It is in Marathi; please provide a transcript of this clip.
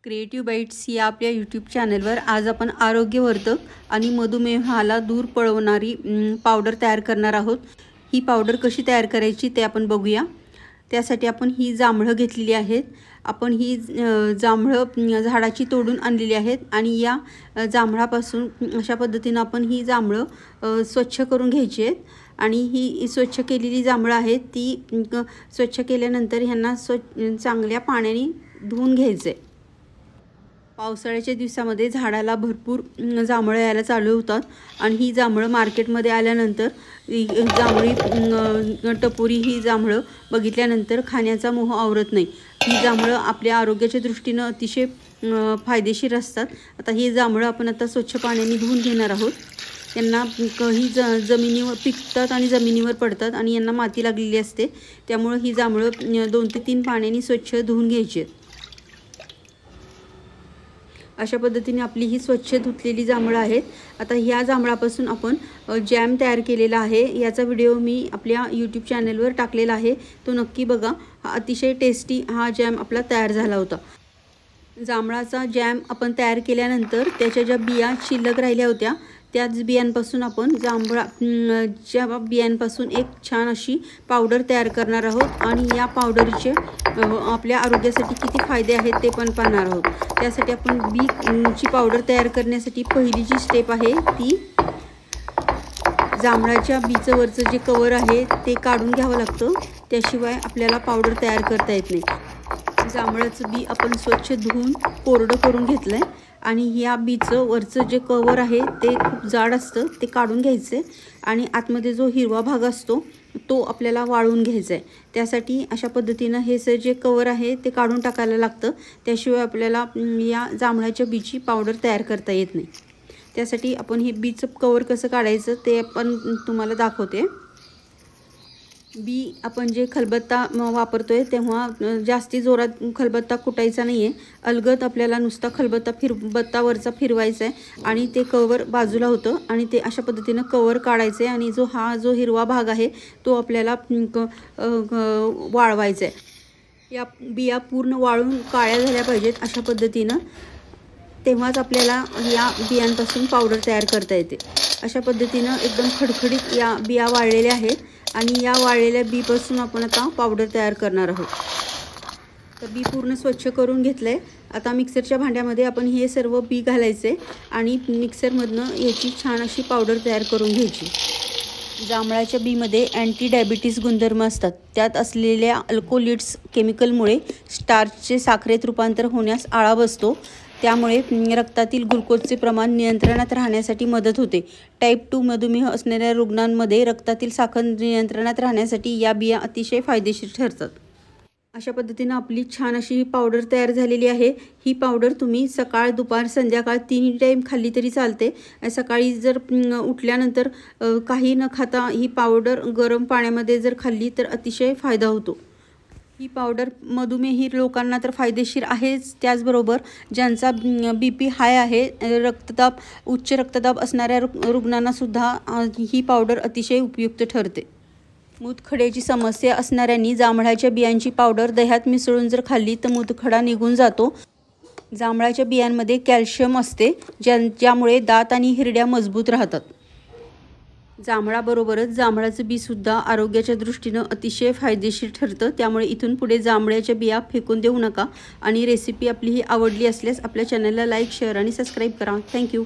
क्रिएटिव्ह बाईट्स या आपल्या यूट्यूब चॅनलवर आज आपण आरोग्यवर्धक आणि मधुमेहाला दूर पळवणारी पावडर तयार करणार आहोत। ही पावडर कशी तयार करायची ते आपण बघूया। त्यासाठी आपण ही जांभळं घेतलेली आहेत। आपण ही जांभळं झाडाची तोडून आणलेली आहेत आणि या जांभळापासून अशा पद्धतीने आपण ही जांभळं स्वच्छ करून घ्यायची आहेत। आणि ही स्वच्छ केलेली जांभळं आहेत ती स्वच्छ केल्यानंतर ह्यांना चांगल्या पाण्याने धुवून घ्यायचे। पावसाळ्याच्या दिवसामध्ये झाडाला भरपूर जांभळं यायला चालू होतात आणि ही जांभळं मार्केटमध्ये आल्यानंतर जांभळी टपोरी ही जांभळं बघितल्यानंतर खाण्याचा मोह आवरत नाही। ही जांभळं आपल्या आरोग्याच्या दृष्टीने अतिशय फायदेशीर असतात। आता ही जांभळं आपण आता स्वच्छ पाण्याने धुवून घेणार आहोत। यांना काही जमिनीवर पिकतात आणि जमिनीवर पडतात आणि यांना माती लागलेली असते, त्यामुळे ही जांभळं 2 ते 3 पाण्याने स्वच्छ धुवून घ्यायची आहेत। अशा पद्धतीने आपली ही स्वच्छ धुतलेली जांभळं आहेत। आता ह्या जांभळापासून आपण जॅम तयार केलेला आहे। याचा व्हिडिओ मी आपल्या यूट्यूब चॅनलवर टाकलेला आहे, तो नक्की बघा। हा अतिशय टेस्टी हा जॅम आपला तयार झाला होता। जांभळाचा जॅम आपण तयार केल्यानंतर त्याच्या ज्या बिया शिल्लक राहिल्या होत्या त्याच बियांपासून आपण जांभळाच्या बियांपासून एक छान अशी पावडर तयार करणार आहोत आणि या पावडरचे आपल्या आरोग्यासाठी किती फायदे आहेत ते पण पाहणार आहोत। त्यासाठी आपण बीची पावडर तयार करण्यासाठी पहिली जी स्टेप आहे ती जांभळाच्या बीचं वरचं जे कवर आहे ते काढून घ्यावं लागतं, त्याशिवाय आपल्याला पावडर तयार करता येत नाही। जांभळाचं बी आपण स्वच्छ धुवून कोरडं करून घेतलंय आणि या बीचं वरचं जे कवर आहे ते खूप जाड असतं, ते काढून घ्यायचे आणि आतमध्ये जो हिरवा भाग असतो तो आपल्याला वाळवून घ्यायचा आहे। त्यासाठी अशा पद्धतीनं हे जे कवर आहे ते काढून टाकायला लागतं, त्याशिवाय आपल्याला या जांभळाच्या बीची पावडर तयार करता येत नाही। त्यासाठी आपण हे बीचं कवर कसं काढायचं ते आपण तुम्हाला दाखवते। बी आपण जे खलबत्ता वापरतोय तेव्हा जास्ती जोरात खलबत्ता कुटायचा नाही आहे, अलगद आपल्याला नुसता खलबत्ता वरचा फिरवायचा आहे आणि ते कवर बाजूला होतं आणि ते अशा पद्धतीनं कवर काढायचं आहे आणि जो हिरवा भाग आहे तो आपल्याला वाळवायचा आहे। या बिया पूर्ण वाळून काळ्या झाल्या पाहिजेत अशा पद्धतीनं, तेव्हाच आपल्याला या बियांपासून पावडर तयार करता येते। अशा पद्धतीनं एकदम खडखडीत या बिया वाळलेल्या आहेत आणि या वाळलेल्या बीपासून आपण आता पावडर तयार करणार आहोत। तर बी पूर्ण स्वच्छ करून घेतलंय। आता मिक्सरच्या भांड्यामध्ये आपण हे सर्व बी घालायचे आणि मिक्सरमधनं याची छान अशी पावडर तयार करून घ्यायची। जांभळाच्या बीमध्ये अँटी डायबिटीज गुणधर्म असतात। त्यात असलेल्या अल्कोलिड्स केमिकलमुळे स्टार्चचे साखरेत रूपांतर होण्यास आळा बसतो, त्यामुळे रक्तातील ग्लुकोजचे प्रमाण नियंत्रणात राहण्यासाठी मदत होते। टाईप 2 मधुमेह असणाऱ्या रुग्णांमध्ये रक्तातील साखर नियंत्रणात राहण्यासाठी या बिया अतिशय फायदेशीर ठरतात। अशा पद्धतीने आपली छान अशी ही पावडर तयार झालेली आहे। ही पावडर तुम्ही सकाळ दुपार संध्याकाळ 3 टाईम खाल्ली तरी चालते। सकाळी जर उठल्यानंतर काही न खाता ही पावडर गरम पाण्यामध्ये जर खाल्ली तर अतिशय फायदा होतो। ही पावडर मधुमेही लोकांना तर फायदेशीर आहेच, त्याचबरोबर ज्यांचा BP हाय आहे, उच्च रक्तदाब असणाऱ्या रुग्णांना सुद्धा ही पावडर अतिशय उपयुक्त ठरते। मूतखड्याची समस्या असणाऱ्यांनी जांभळाच्या बियांची पावडर दह्यात मिसळून जर खाल्ली तर मूतखडा निघून जातो। जांभळाच्या बियांमध्ये कॅल्शियम असते, ज्यामुळे दात आणि हिरड्या मजबूत राहतात। जांभळाबरोबरच जांभळाचं बी सुद्धा आरोग्याच्या दृष्टीनं अतिशय फायदेशीर ठरतं, त्यामुळे इथून पुढे जांभळाच्या बिया फेकून देऊ नका। आणि रेसिपी आपली ही आवडली असल्यास आपल्या चॅनलला लाईक, शेअर आणि सबस्क्राईब करा। थँक्यू।